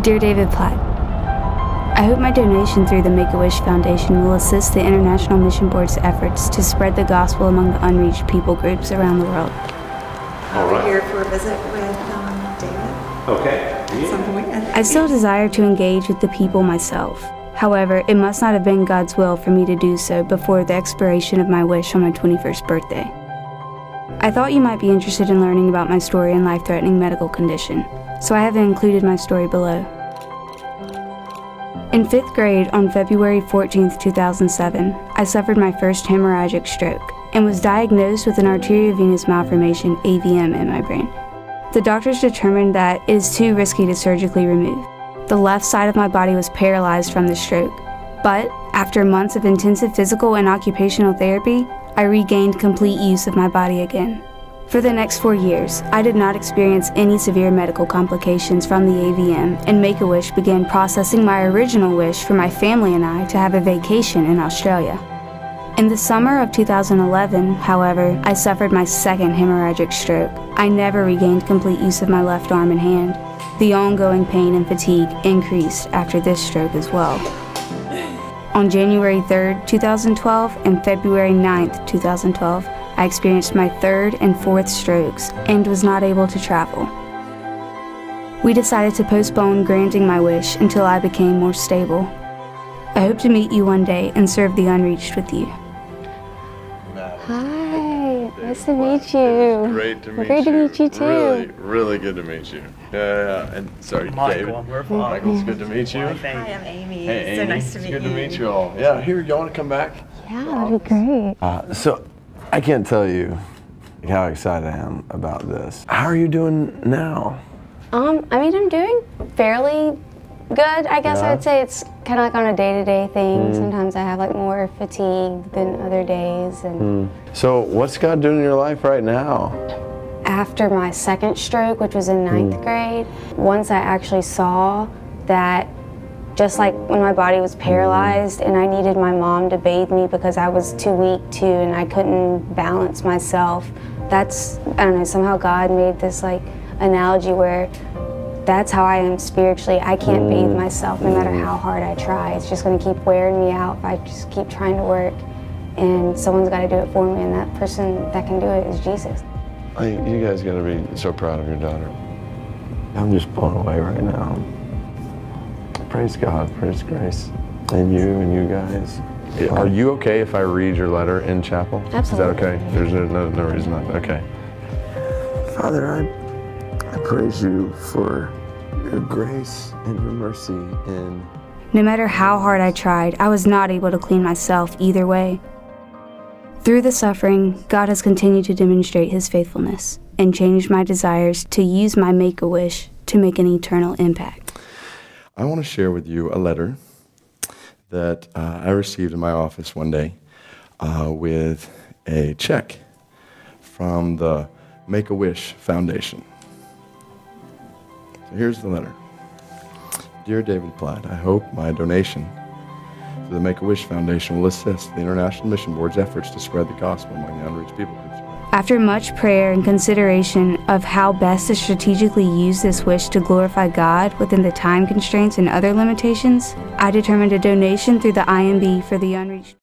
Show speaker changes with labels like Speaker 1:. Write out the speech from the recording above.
Speaker 1: Dear David Platt, I hope my donation through the Make-A-Wish Foundation will assist the International Mission Board's efforts to spread the gospel among the unreached people groups around the world.
Speaker 2: We're here for a visit with David.
Speaker 3: Okay.
Speaker 2: At some point.
Speaker 1: I still desire to engage with the people myself. However, it must not have been God's will for me to do so before the expiration of my wish on my 21st birthday. I thought you might be interested in learning about my story and life-threatening medical condition, so I have included my story below. In 5th grade, on February 14, 2007, I suffered my first hemorrhagic stroke and was diagnosed with an arteriovenous malformation, AVM, in my brain. The doctors determined that it is too risky to surgically remove. The left side of my body was paralyzed from the stroke, but after months of intensive physical and occupational therapy, I regained complete use of my body again. For the next 4 years, I did not experience any severe medical complications from the AVM, and Make-A-Wish began processing my original wish for my family and I to have a vacation in Australia. In the summer of 2011, however, I suffered my second hemorrhagic stroke. I never regained complete use of my left arm and hand. The ongoing pain and fatigue increased after this stroke as well. On January 3rd, 2012 and February 9th, 2012, I experienced my third and fourth strokes and was not able to travel. We decided to postpone granting my wish until I became more stable. I hope to meet you one day and serve the unreached with you.
Speaker 4: Hi, nice to meet you.
Speaker 3: Great to meet you.
Speaker 4: Great to meet you too.
Speaker 3: Really good to meet you. Yeah. And sorry,
Speaker 5: Michael,
Speaker 3: David.
Speaker 5: we're fine.
Speaker 3: Michael, it's good to meet you.
Speaker 2: Hi, I'm Amy.
Speaker 3: Hey, Amy.
Speaker 2: So nice to meet you.
Speaker 3: It's good to meet you all. Yeah, here, y'all want to come back?
Speaker 4: Yeah, that'd be great.
Speaker 3: So, I can't tell you how excited I am about this. How are you doing now?
Speaker 4: I mean, I'm doing fairly good. I guess I would say it's kind of like on a day-to-day thing. Sometimes I have like more fatigue than other days. And
Speaker 3: So, what's God doing in your life right now?
Speaker 4: after my second stroke, which was in 9th grade, once I actually saw that just like when my body was paralyzed and I needed my mom to bathe me because I was too weak to and I couldn't balance myself, that's, I don't know, somehow God made this like analogy where that's how I am spiritually. I can't bathe myself no matter how hard I try. It's just gonna keep wearing me out if I just keep trying to work. And someone's gotta do it for me, and that person that can do it is Jesus.
Speaker 3: You guys gotta be so proud of your daughter. I'm just blown away right now. Praise God for His grace. And you guys. Are you okay if I read your letter in chapel?
Speaker 4: Absolutely.
Speaker 3: Is that okay? There's no reason not. Okay. Father, I praise you for your grace and your mercy. And
Speaker 1: No matter how hard I tried, I was not able to clean myself either way. Through the suffering, God has continued to demonstrate His faithfulness and changed my desires to use my Make-A-Wish to make an eternal impact.
Speaker 3: I want to share with you a letter that I received in my office one day with a check from the Make-A-Wish Foundation. So here's the letter. Dear David Platt, I hope my donation to the Make-A-Wish Foundation will assist the International Mission Board's efforts to spread the gospel among the unreached people groups.
Speaker 1: After much prayer and consideration of how best to strategically use this wish to glorify God within the time constraints and other limitations, I determined a donation through the IMB for the unreached